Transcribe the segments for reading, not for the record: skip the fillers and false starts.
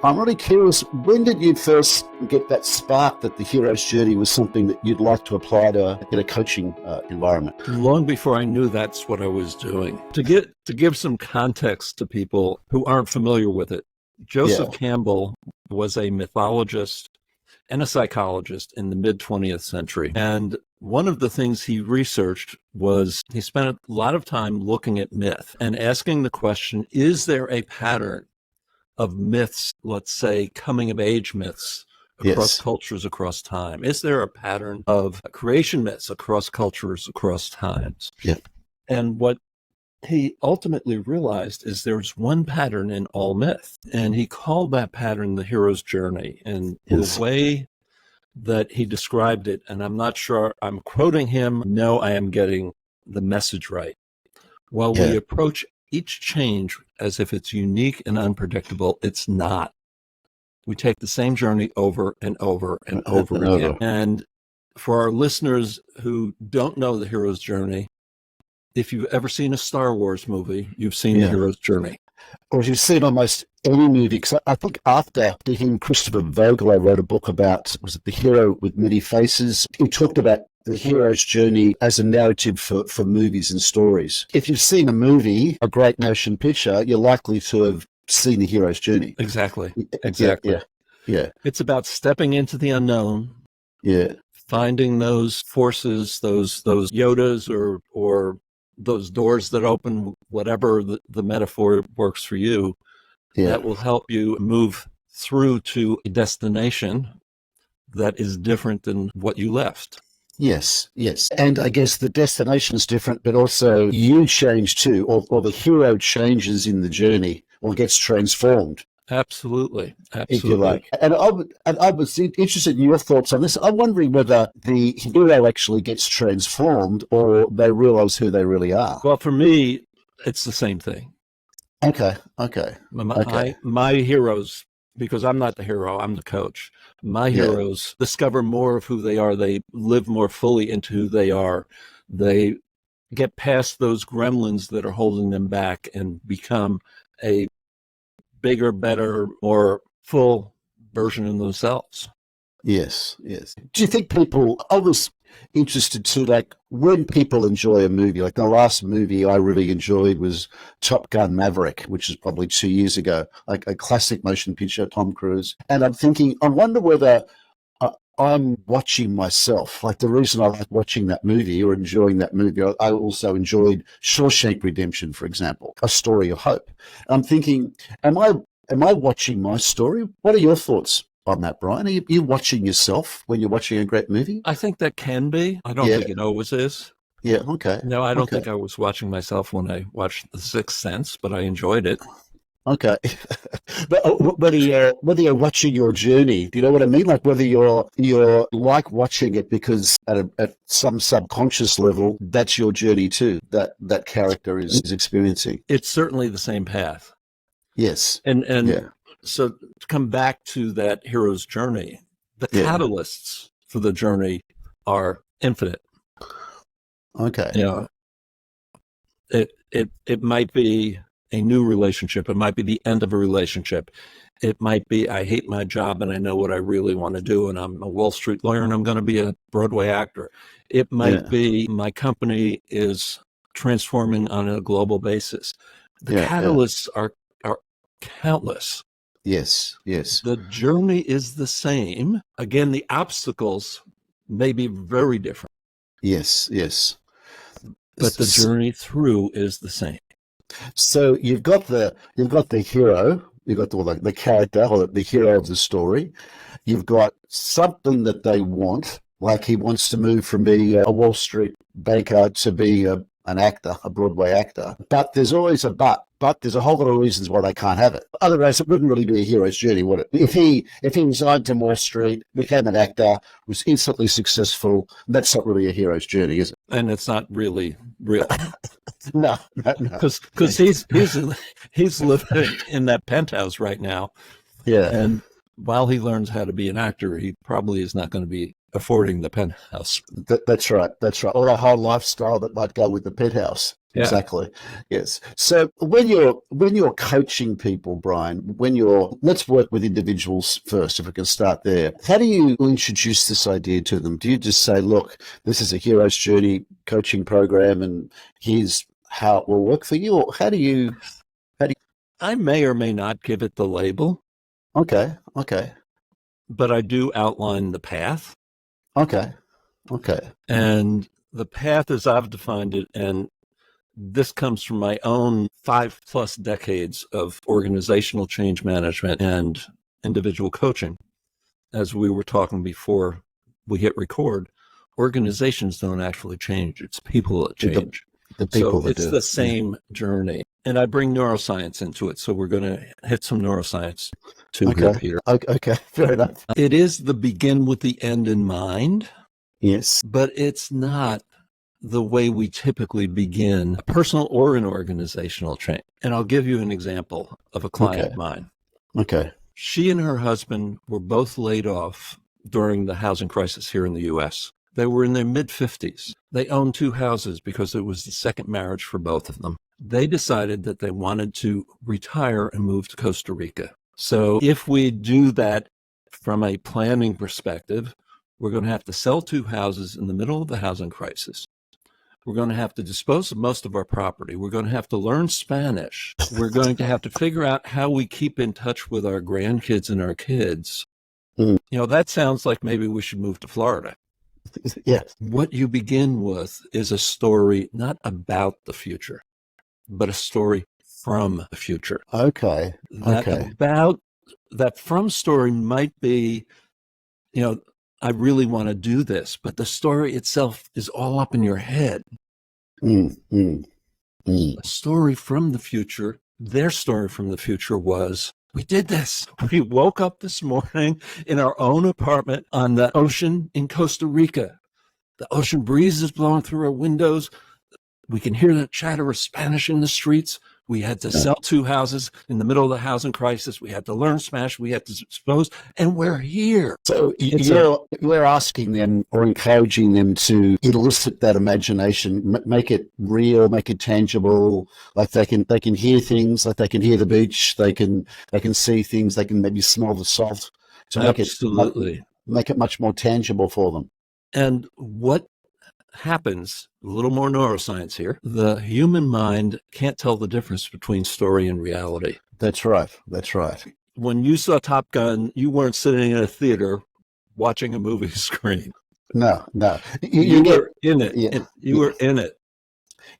I'm really curious, when did you first get that spark that the hero's journey was something that you'd like to apply in a coaching environment? Long before I knew that's what I was doing. To give some context to people who aren't familiar with it, Joseph Campbell was a mythologist and a psychologist in the mid-20th century. And one of the things he researched was he spent a lot of time looking at myth and asking the question, is there a pattern of myths, let's say coming of age myths across cultures, across time? Is there a pattern of creation myths across cultures, across times? Yeah. And what he ultimately realized is there's one pattern in all myth, and he called that pattern the hero's journey. And the way that he described it, and I'm not sure I'm quoting him, no, I am getting the message right. While we approach each change as if it's unique and unpredictable, it's not. We take the same journey over and over and over again. And for our listeners who don't know the hero's journey, if you've ever seen a Star Wars movie, you've seen the hero's journey. Or as you've seen almost any movie, because I think after him, Christopher Vogel wrote a book about, was it The Hero with Many Faces? He talked about the hero's journey as a narrative for movies and stories. If you've seen a movie, a great motion picture, you're likely to have seen the hero's journey. Exactly. Yeah. It's about stepping into the unknown. Yeah. Finding those forces, those Yodas or those doors that open, whatever the metaphor works for you, that will help you move through to a destination that is different than what you left. Yes. And I guess the destination is different, but also you change too, or the hero changes in the journey or gets transformed. Absolutely. If you like. And I was interested in your thoughts on this. I'm wondering whether the hero actually gets transformed or they realize who they really are. Well, for me, it's the same thing. Okay. My heroes, because I'm not the hero, I'm the coach. My heroes discover more of who they are. They live more fully into who they are. They get past those gremlins that are holding them back and become a bigger, better, more full version of themselves. Yes. Do you think I was interested too, like when people enjoy a movie, like the last movie I really enjoyed was Top Gun Maverick, which is probably 2 years ago, like a classic motion picture, Tom Cruise. And I'm thinking, I wonder whether I'm watching myself. Like the reason I like watching that movie or enjoying that movie, I also enjoyed Shawshank Redemption, for example, A Story of Hope. I'm thinking, am I watching my story? What are your thoughts on that, Brian? Are you watching yourself when you're watching a great movie? I think that can be. I don't think it always is. Yeah, okay. No, I don't think I was watching myself when I watched The Sixth Sense, but I enjoyed it. Okay. But whether you're watching your journey, do you know what I mean? Like whether you're like watching it because at some subconscious level, that's your journey too, that character is experiencing. It's certainly the same path. Yes. And so to come back to that hero's journey, the catalysts for the journey are infinite. Okay. It might be a new relationship. It might be the end of a relationship. It might be, I hate my job and I know what I really want to do and I'm a Wall Street lawyer and I'm going to be a Broadway actor. It might be my company is transforming on a global basis. The catalysts are countless. Yes. The journey is the same. Again, the obstacles may be very different. Yes. But the journey through is the same. So you've got the hero, you've got the character or the hero of the story. You've got something that they want, like he wants to move from being a Wall Street banker to being an actor, a Broadway actor. But there's always a but. But there's a whole lot of reasons why they can't have it. Otherwise, it wouldn't really be a hero's journey, would it? If he resigned to Wall Street, became an actor, was instantly successful, that's not really a hero's journey, is it? And it's not really real. No. Because he's living in that penthouse right now. Yeah. And while he learns how to be an actor, he probably is not going to be affording the penthouse. That's right. Or a whole lifestyle that might go with the penthouse. Yeah. Exactly. Yes. So when you're coaching people, Brian, let's work with individuals first, if we can start there. How do you introduce this idea to them? Do you just say, look, this is a hero's journey coaching program and here's how it will work for you? Or how do you I may or may not give it the label, okay, okay, but I do outline the path. okay, okay. And the path as I've defined it, and this comes from my own 5+ decades of organizational change management and individual coaching. As we were talking before we hit record, organizations don't actually change. It's people that change. The people So that it's do. the same journey. And I bring neuroscience into it. So we're going to hit some neuroscience too here, Okay. Peter. Okay, fair enough. It is the begin with the end in mind, Yes. but it's not the way we typically begin a personal or an organizational change. And I'll give you an example of a client of mine. Okay. She and her husband were both laid off during the housing crisis here in the U.S. They were in their mid-50s. They owned 2 houses because it was the second marriage for both of them. They decided that they wanted to retire and move to Costa Rica. So if we do that from a planning perspective, we're going to have to sell 2 houses in the middle of the housing crisis. We're going to have to dispose of most of our property. We're going to have to learn Spanish. We're going to have to figure out how we keep in touch with our grandkids and our kids. Mm. That sounds like maybe we should move to Florida. Yes. What you begin with is a story not about the future, but a story from the future. Okay. That from story might be, I really want to do this, but the story itself is all up in your head. A story from the future, their story from the future was, we did this. We woke up this morning in our own apartment on the ocean in Costa Rica. The ocean breeze is blowing through our windows. We can hear the chatter of Spanish in the streets. We had to sell 2 houses in the middle of the housing crisis. We had to learn Spanish. We had to dispose, and we're here. So you're asking them or encouraging them to elicit that imagination, make it real, make it tangible. Like they can hear things, like they can hear the beach, they can see things, they can maybe smell the salt. To make it much more tangible for them. And what happens, a little more neuroscience here, the human mind can't tell the difference between story and reality. That's right. When you saw Top Gun, you weren't sitting in a theater watching a movie screen. No. You were in it. Yeah. You were in it.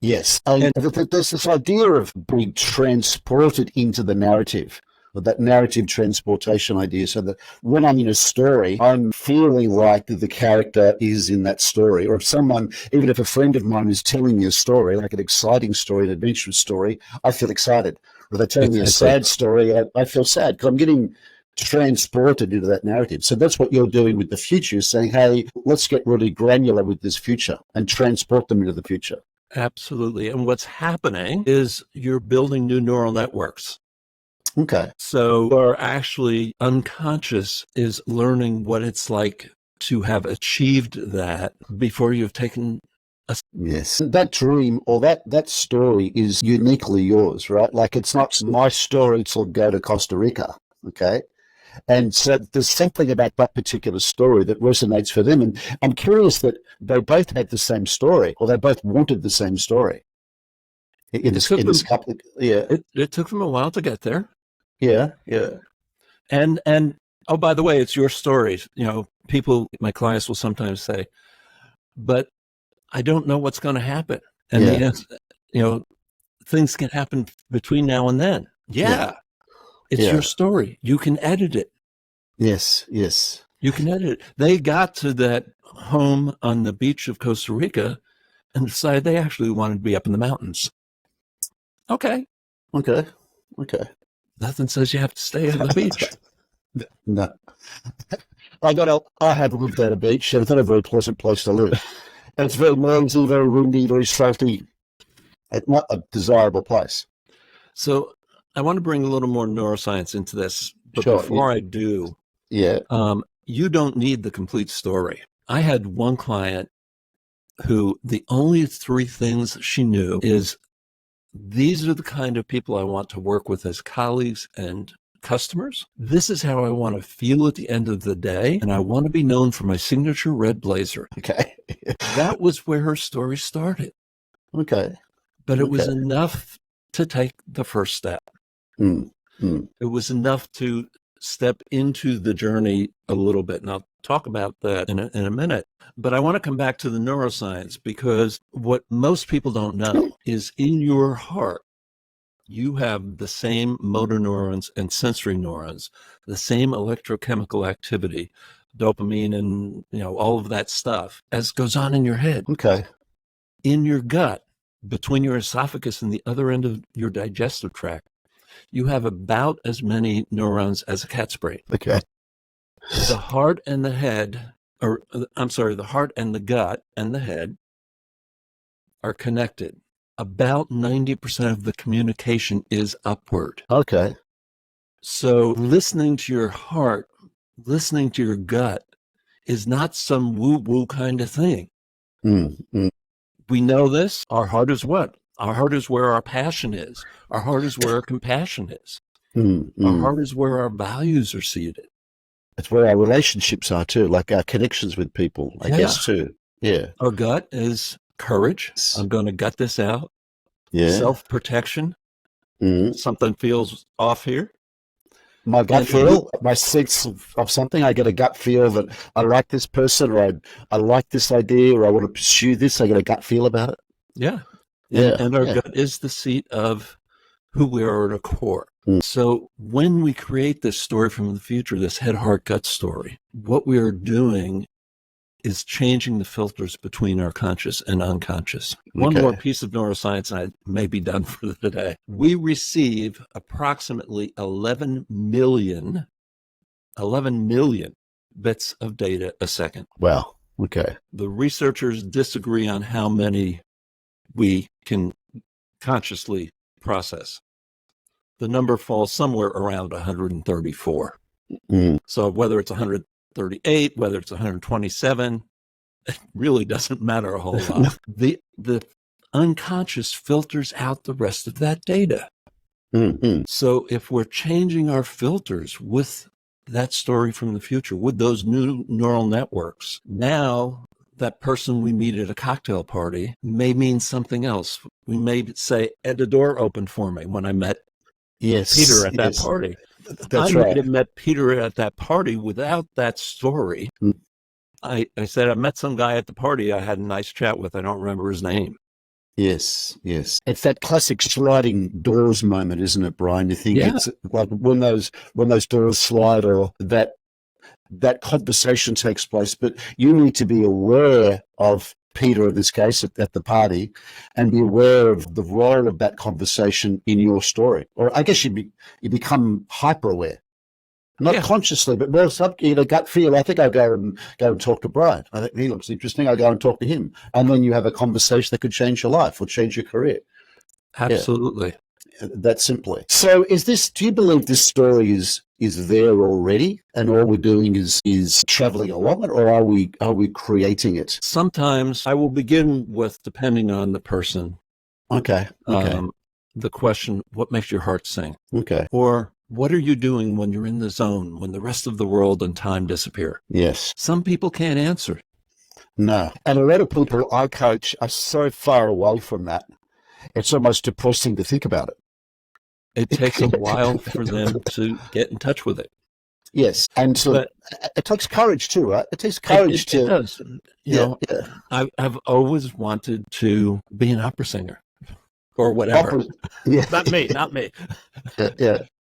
Yes. And there's this idea of being transported into the narrative. That narrative transportation idea, so that when I'm in a story, I'm feeling like the character is in that story. Or if someone, even if a friend of mine is telling me a story, like an exciting story, an adventurous story, I feel excited. Or if they're telling me a sad story, I feel sad because I'm getting transported into that narrative. So that's what you're doing with the future, saying, hey, let's get really granular with this future and transport them into the future. Absolutely. And what's happening is you're building new neural networks. Okay. So our actually unconscious is learning what it's like to have achieved that before you've taken a... Yes. That dream or that story is uniquely yours, right? Like it's not my story to go to Costa Rica, okay? And so there's something about that particular story that resonates for them. And I'm curious that they both had the same story or they both wanted the same story. In this couple, yeah. It took them a while to get there. Yeah. And oh, by the way, it's your stories. People, my clients will sometimes say, but I don't know what's going to happen. And things can happen between now and then. Yeah. It's your story. You can edit it. Yes. You can edit it. They got to that home on the beach of Costa Rica and decided they actually wanted to be up in the mountains. Okay. Nothing says you have to stay on the beach. No. I have lived at a beach, and it's not a very pleasant place to live. And it's very noisy, very windy, very salty. It's not a desirable place. So I want to bring a little more neuroscience into this, but sure, before I do, you don't need the complete story. I had one client who the only three things she knew is these are the kind of people I want to work with as colleagues and customers. This is how I want to feel at the end of the day. And I want to be known for my signature red blazer. Okay. That was where her story started. Okay. But it was enough to take the first step. It was enough to step into the journey a little bit. And I'll talk about that in a minute. But I want to come back to the neuroscience, because what most people don't know is in your heart, you have the same motor neurons and sensory neurons, the same electrochemical activity, dopamine and, all of that stuff as goes on in your head. Okay. In your gut, between your esophagus and the other end of your digestive tract, you have about as many neurons as a cat's brain. Okay. The heart and the head, the heart and the gut and the head are connected. About 90% of the communication is upward. Okay. So listening to your heart, listening to your gut is not some woo-woo kind of thing. We know this. Our heart is what? Our heart is where our passion is. Our heart is where our compassion is. Our heart is where our values are seated. It's where our relationships are too, like our connections with people, I guess too. Yeah. Our gut is courage. I'm going to gut this out. Yeah. Self-protection. Something feels off here. My gut feel, my sense of something, I get a gut feel that I like this person, or I like this idea, or I want to pursue this. I get a gut feel about it. Yeah. And our gut is the seat of who we are at a core. So when we create this story from the future, this head, heart, gut story, what we are doing is changing the filters between our conscious and unconscious. One more piece of neuroscience, and I may be done for the day. We receive approximately 11 million bits of data a second. Wow. Okay. The researchers disagree on how many we can consciously process. The number falls somewhere around 134. So whether it's 138, whether it's 127, it really doesn't matter a whole lot. The unconscious filters out the rest of that data. So if we're changing our filters with that story from the future, with those new neural networks, now that person we meet at a cocktail party may mean something else. We may say, "Ed, the door opened for me when I met Peter at that party." That's I right. might have met Peter at that party without that story. I said, I met some guy at the party I had a nice chat with. I don't remember his name. Yes. It's that classic sliding doors moment, isn't it, Brian? You think it's like when those doors slide, or that conversation takes place, but you need to be aware of Peter, in this case, at the party, and be aware of the role of that conversation in your story. Or I guess you become hyper aware, not consciously, but more gut feel. I think I'll go and talk to Brian. I think he looks interesting. I'll go and talk to him, and then you have a conversation that could change your life or change your career. Absolutely. That simply. So do you believe this story is there already, and all we're doing is traveling along it, or are we creating it? Sometimes I will begin with, depending on the person. Okay. The question, what makes your heart sing? Okay. Or what are you doing when you're in the zone, when the rest of the world and time disappear? Yes. Some people can't answer. No. And a lot of people I coach are so far away from that. It's almost depressing to think about it. It takes a while for them to get in touch with it. Yes, and so it takes courage too, right? It takes courage It does. I've always wanted to be an opera singer or whatever. Not me.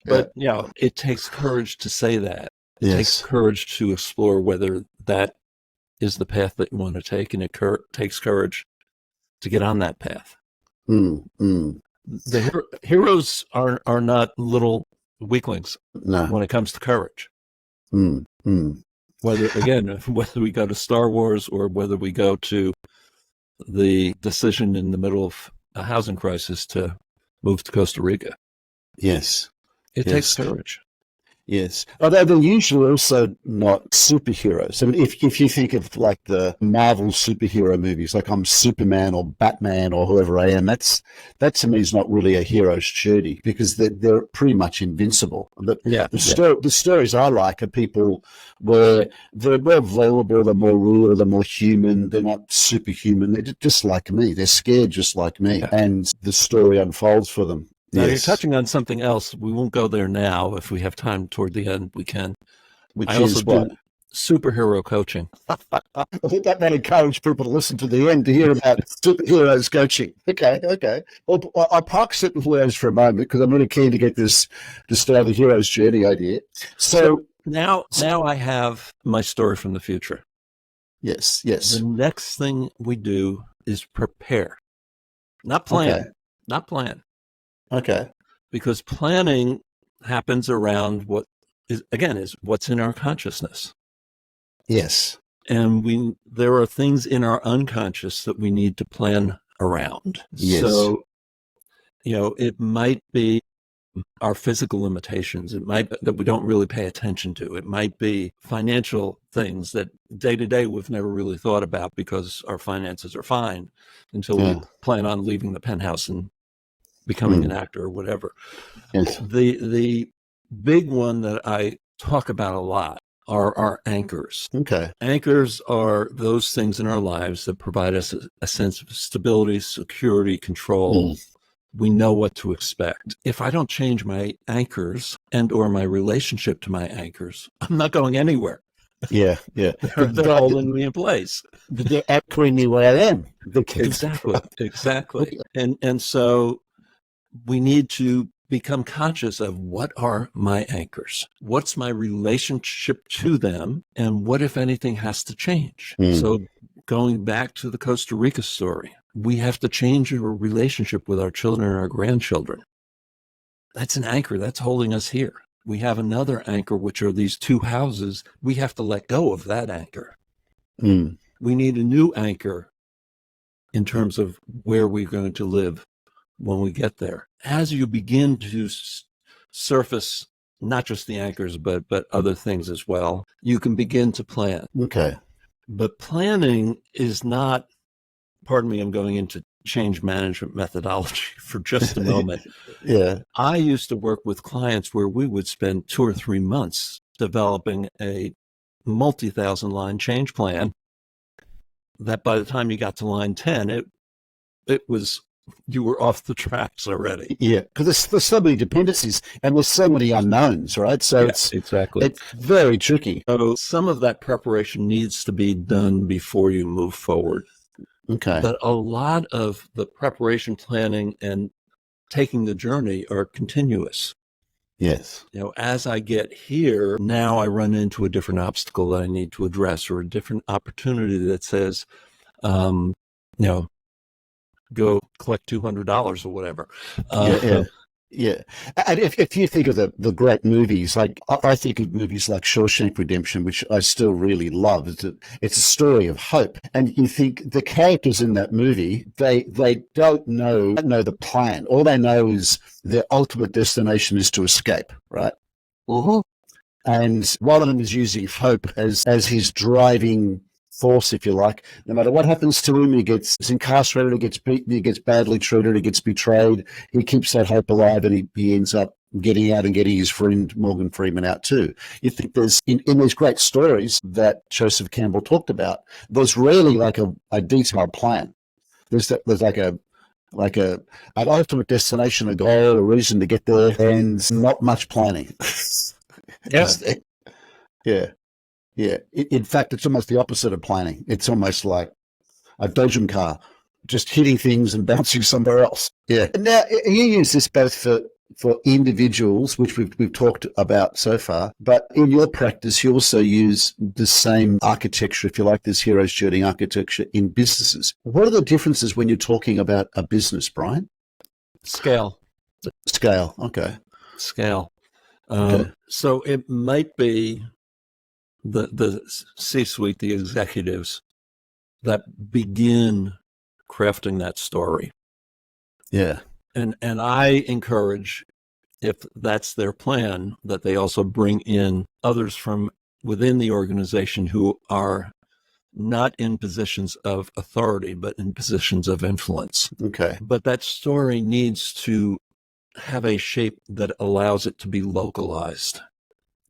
But it takes courage to say that. It takes courage to explore whether that is the path that you want to take, and it takes courage to get on that path. The heroes are not little weaklings when it comes to courage. Whether we go to Star Wars or whether we go to the decision in the middle of a housing crisis to move to Costa Rica. Yes. It takes courage. Yes, although they're usually also not superheroes. I mean, if you think of like the Marvel superhero movies, like I'm Superman or Batman or whoever I am, that to me is not really a hero's journey because they're pretty much invincible. Yeah, The stories I like are people where they're more vulnerable, they're more real, they're more human, they're not superhuman. They're just like me. They're scared just like me, yeah. and the story unfolds for them. Now you're Yes, touching on something else. We won't go there now. If we have time toward the end, we can. I which also is what. do superhero coaching. I think that might encourage people to listen to the end to hear about superheroes coaching. Okay, okay. Well, I'll park superheroes for a moment because I'm really keen to get this to start the hero's journey idea. So So, now I have my story from the future. yes, The yes. next thing we do is prepare, not Okay, plan, not plan, okay. because planning happens around what is, again, is what's in our consciousness. Yes, And there are things in our unconscious that we need to plan around. yes. So, it might be our physical limitations. It might be that we don't really pay attention to. It might be financial things that day to day we've never really thought about because our finances are fine until we Yeah. plan on leaving the penthouse and becoming an Mm, actor or whatever. yes. The big one that I talk about a lot are our anchors. Okay. Anchors are those things in our lives that provide us a sense of stability, security, control. Mm, We know what to expect. If I don't change my anchors and or my relationship to my anchors, I'm not going anywhere. yeah, yeah. They're holding me in place. They're anchoring me where I am. Exactly. And so we need to become conscious of what are my anchors? What's my relationship to them? And what, if anything, has to change? Mm, So going back to the Costa Rica story, we have to change our relationship with our children and our grandchildren. That's an anchor that's holding us here. We have another anchor, which are these two houses. We have to let go of that anchor. mm, We need a new anchor in terms of where we're going to live when we get there. As you begin to surface not just the anchors, but other things as well, you can begin to plan. okay. But planning is not, pardon me, I'm going into change management methodology for just a moment. Yeah. I used to work with clients where we would spend 2 or 3 months developing a multi-thousand line change plan that by the time you got to line 10, it was, you were off the tracks already. Yeah, because there's so many dependencies and there's so many unknowns, right? So Yeah, exactly. it's very tricky. So some of that preparation needs to be done before you move forward. Okay. But a lot of the preparation, planning, and taking the journey are continuous. Yes. As I get here, now I run into a different obstacle that I need to address or a different opportunity that says, um, you know, go collect $200 or whatever. Yeah, yeah, yeah. And if you think of the great movies, like I think of movies like Shawshank Redemption, which I still really love. It's a story of hope, and you think the characters in that movie they don't know the plan. All they know is their ultimate destination is to escape, right? Mhm. And one of them is using hope as his driving force, if you like. No matter what happens to him, he gets incarcerated, he gets beaten, he gets badly treated, he gets betrayed. He keeps that hope alive, and he ends up getting out and getting his friend Morgan Freeman out too. You think there's in these great stories that Joseph Campbell talked about, there's rarely like a detailed plan. There's an ultimate destination, a goal, a reason to get there, and not much planning. Yeah. Yeah. Yeah. In fact, it's almost the opposite of planning. It's almost like a dodgem car, just hitting things and bouncing somewhere else. Yeah. Now, you use this both for individuals, which we've talked about so far, but in your practice, you also use the same architecture, if you like, this hero's journey architecture in businesses. What are the differences when you're talking about a business, Brian? Scale. Scale. Okay. Scale. Okay. So it might be the C-suite, the executives that begin crafting that story. Yeah. And I encourage if that's their plan, that they also bring in others from within the organization who are not in positions of authority, but in positions of influence. Okay. But that story needs to have a shape that allows it to be localized.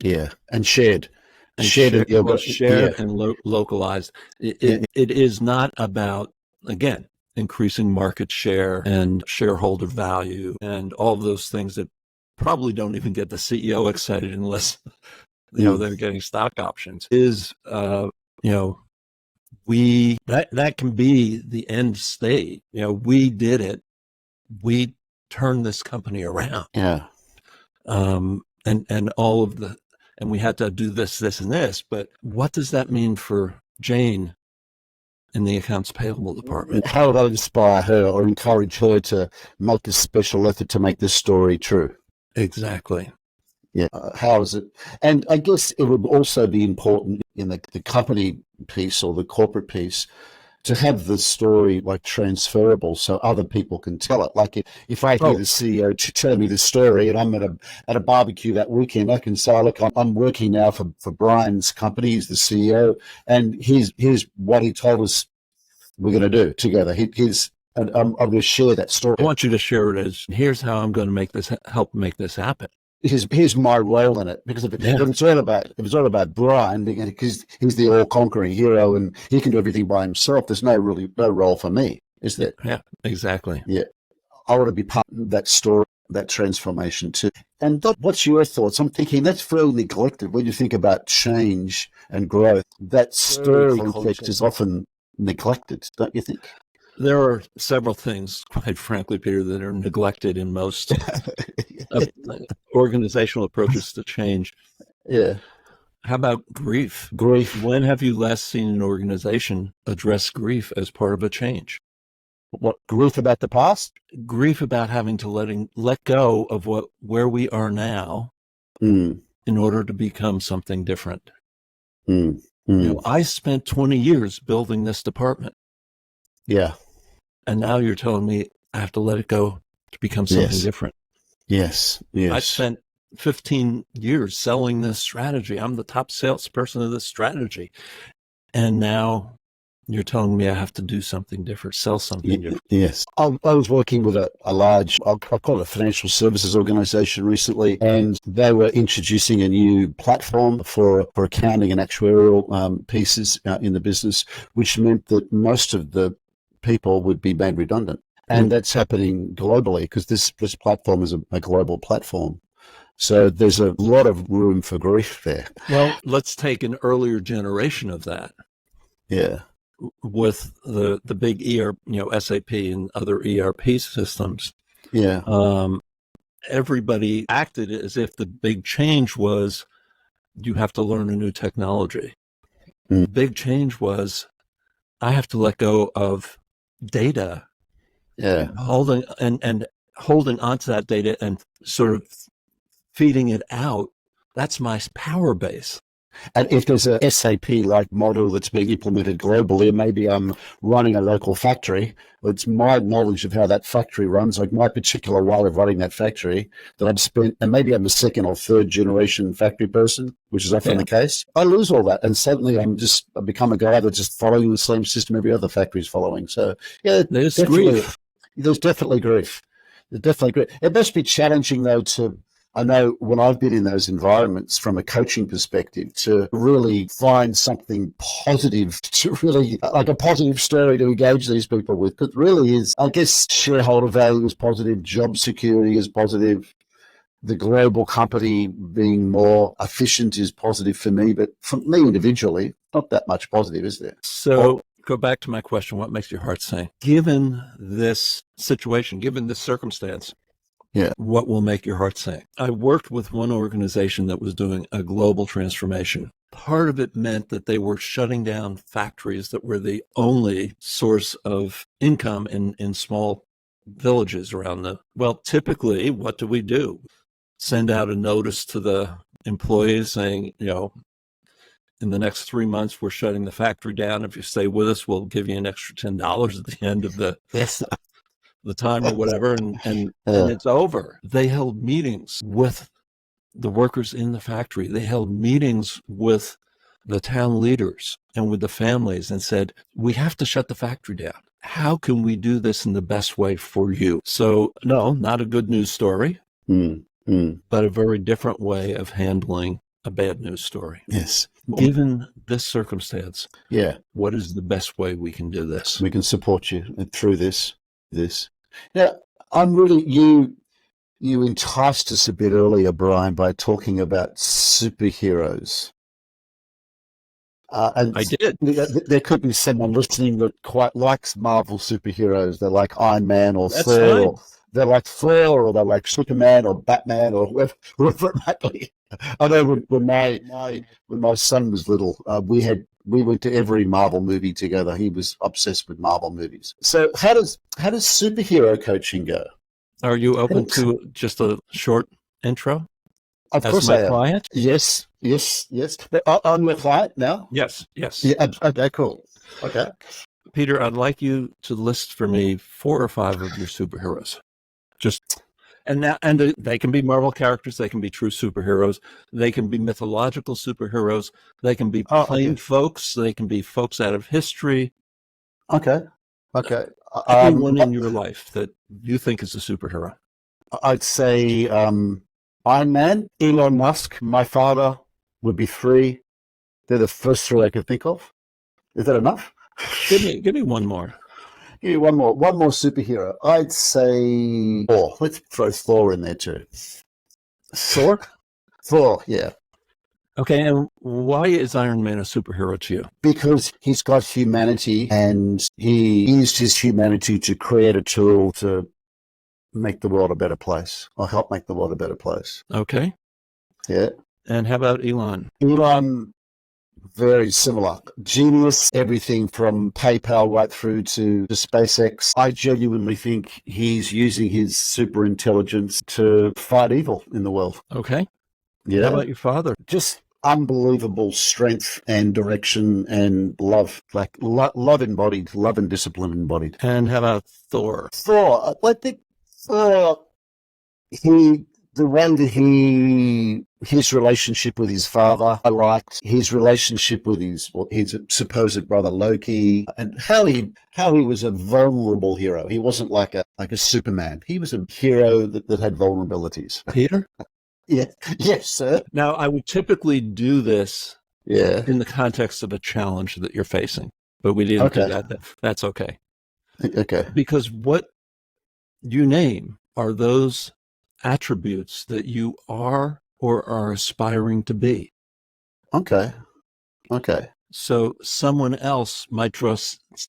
Yeah. And shared. And Shared. shared and localized. It is not about, again, increasing market share and shareholder value and all of those things that probably don't even get the CEO excited unless they're getting stock options. That can be the end state. We did it. We turned this company around. Yeah. And all of the, and we had to do this, and this. But what does that mean for Jane in the accounts payable department? How would I inspire her or encourage her to make a special effort to make this story true? Exactly. Yeah. How is it? And I guess it would also be important in the company piece or the corporate piece to have the story like transferable so other people can tell it. Like if I hear the CEO tell me the story and I'm at a barbecue that weekend, I can say, look, I'm working now for Brian's company. He's the CEO, and here's what he told us we're going to do together. And I'm going to share that story. I want you to share it as, here's how I'm going to help make this happen. Here's my role in it, because if it's all about Brian, because he's the all-conquering hero and he can do everything by himself, there's no role for me, is there? Yeah, exactly. Yeah, I want to be part of that story, that transformation too. And what's your thoughts? I'm thinking that's very neglected when you think about change and growth. That story context is often neglected, don't you think? There are several things, quite frankly, Peter, that are neglected in most organizational approaches to change. Yeah. How about grief? Grief. When have you last seen an organization address grief as part of a change? What, grief about the past? Grief about having to let go of where we are now in order to become something different. I spent 20 years building this department. Yeah. And now you're telling me I have to let it go to become something different. Yes. I spent 15 years selling this strategy. I'm the top salesperson of this strategy. And now you're telling me I have to do something different, sell something different. Yes. I was working with a large, I'll call it a financial services organization recently, and they were introducing a new platform for accounting and actuarial pieces in the business, which meant that most of the people would be made redundant. And that's happening globally because this platform is a global platform. So there's a lot of room for grief there. Well, let's take an earlier generation of that. Yeah. With the big SAP and other ERP systems. Yeah. Everybody acted as if the big change was you have to learn a new technology. The big change was I have to let go of data. Yeah. Holding onto that data and sort of feeding it out. That's my power base. And if there's a SAP-like model that's being implemented globally, maybe I'm running a local factory, it's my knowledge of how that factory runs, like my particular way of running that factory that I've spent, and maybe I'm a second or third generation factory person, which is often the case. I lose all that, and suddenly I become a guy that's just following the same system every other factory is following. So, yeah, there's grief. There's definitely grief. There's definitely grief. It must be challenging, though, I know when I've been in those environments from a coaching perspective to really find something positive, to really like a positive story to engage these people with. But really is, I guess, shareholder value is positive, job security is positive, the global company being more efficient is positive for me. But for me individually, not that much positive, is there? So go back to my question, what makes your heart sing? Given this situation, given this circumstance, what will make your heart sing? I worked with one organization that was doing a global transformation. Part of it meant that they were shutting down factories that were the only source of income in small villages around typically, what do? Send out a notice to the employees saying, in the next 3 months, we're shutting the factory down. If you stay with us, we'll give you an extra $10 at the end of the the time or whatever, and Yeah. it's over. They held meetings with the workers in the factory. They held meetings with the town leaders and with the families and said, we have to shut the factory down. How can we do this in the best way for you? So, no, not a good news story, but a very different way of handling a bad news story. Yes. Given this circumstance, Yeah. what is the best way we can do this? We can support you through this. Now, I'm really, you enticed us a bit earlier, Brian, by talking about superheroes. And I did. There could be someone listening that quite likes Marvel superheroes. They like Iron Man or That's Thor, fine. or they like Thor, or they like Superman or Batman or whoever it might be. I know when my son was little, we went to every Marvel movie together. He was obsessed with Marvel movies. So how does superhero coaching go? Are you open to just a short intro? Of As course my I am. client? Yes. I'm your client now? Yes. Yeah, okay, cool. Okay. Peter, I'd like you to list for me 4 or 5 of your superheroes. And they can be Marvel characters, they can be true superheroes, they can be mythological superheroes, they can be plain folks, they can be folks out of history. Okay. Anyone in your life that you think is a superhero. I'd say Iron Man, Elon Musk, my father would be 3. They're the first 3 I could think of. Is that enough? Give me one more. Give me one more superhero. I'd say Thor. Let's throw Thor in there too. Thor? Thor, yeah. Okay, and why is Iron Man a superhero to you? Because he's got humanity and he used his humanity to create a tool to make the world a better place, or help make the world a better place. Okay. Yeah. And how about Elon? Elon, very similar. Genius, everything from PayPal right through to SpaceX. I genuinely think he's using his super intelligence to fight evil in the world. Okay. Yeah. How about your father? Just unbelievable strength and direction and love, like love embodied, love and discipline embodied. And how about Thor? Thor, I think his relationship with his father, I liked his relationship with his supposed brother Loki, and how he was a vulnerable hero. He wasn't like a Superman. He was a hero that had vulnerabilities. Peter? Yeah. Yes, sir. Now, I would typically do this Yeah. in the context of a challenge that you're facing, but we didn't do that. That's okay. Okay. Because what you name are those attributes that you are or are aspiring to be. Okay. So someone else might draw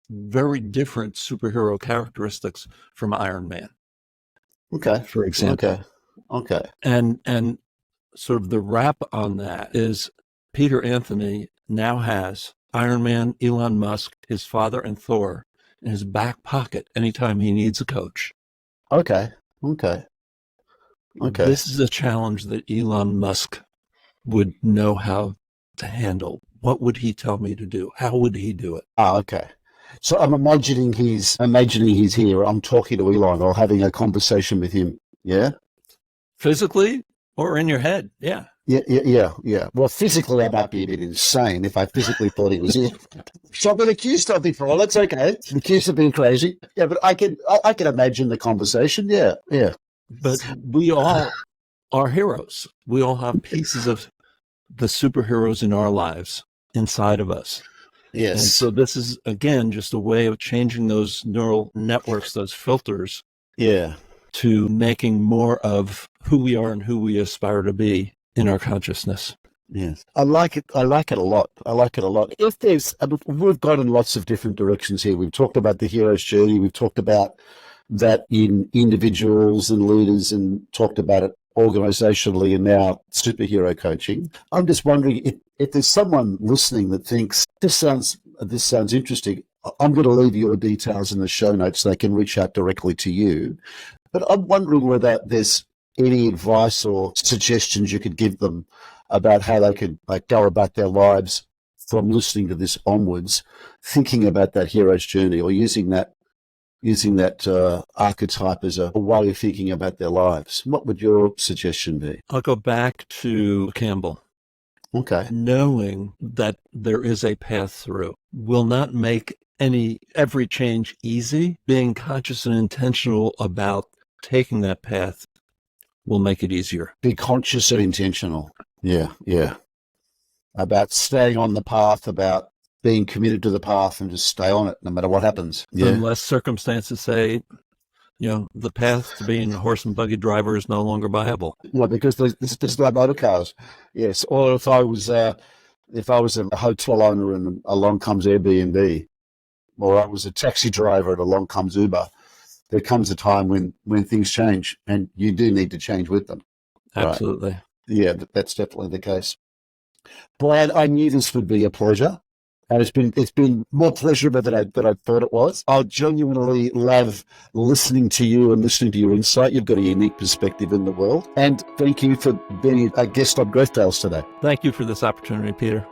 very different superhero characteristics from Iron Man. Okay. For example. Okay. And sort of the wrap on that is Peter Anthony now has Iron Man, Elon Musk, his father, and Thor in his back pocket anytime he needs a coach. Okay. This is a challenge that Elon Musk would know how to handle. What would he tell me to do? How would he do it? Okay. So I'm imagining he's here. I'm talking to Elon or having a conversation with him. Yeah. Physically or in your head? Yeah. Yeah. Well, physically, I might be a bit insane if I physically thought he was here. So I've been accused of before. That's okay. Accused of being crazy. Yeah, but I can imagine the conversation. Yeah. But we all are heroes. We all have pieces of the superheroes in our lives inside of us. Yes. And so this is, again, just a way of changing those neural networks, those filters. Yeah. To making more of who we are and who we aspire to be in our consciousness. Yes. I like it a lot. We've gone in lots of different directions here. We've talked about the hero's journey. We've talked about that in individuals and leaders, and talked about it organizationally, and now superhero coaching. I'm just wondering if there's someone listening that thinks this sounds interesting. I'm going to leave your details in the show notes so they can reach out directly to you. But I'm wondering whether there's any advice or suggestions you could give them about how they could go about their lives from listening to this onwards, thinking about that hero's journey or using that using that archetype as a way of thinking about their lives. What would your suggestion be? I'll go back to Campbell. Okay. Knowing that there is a path through will not make every change easy. Being conscious and intentional about taking that path will make it easier. Be conscious and intentional. Yeah, yeah. About staying on the path, about being committed to the path and just stay on it no matter what happens. Yeah. Unless circumstances say, the path to being a horse and buggy driver is no longer viable. Well, because there's no motor cars. Yes. Or if I was a hotel owner and along comes Airbnb, or I was a taxi driver and along comes Uber, there comes a time when things change and you do need to change with them. Absolutely. Right? Yeah, that's definitely the case. Brad, I knew this would be a pleasure. And it's been more pleasurable than I thought it was. I genuinely love listening to you and listening to your insight. You've got a unique perspective in the world. And thank you for being a guest on Growth Tales today. Thank you for this opportunity, Peter.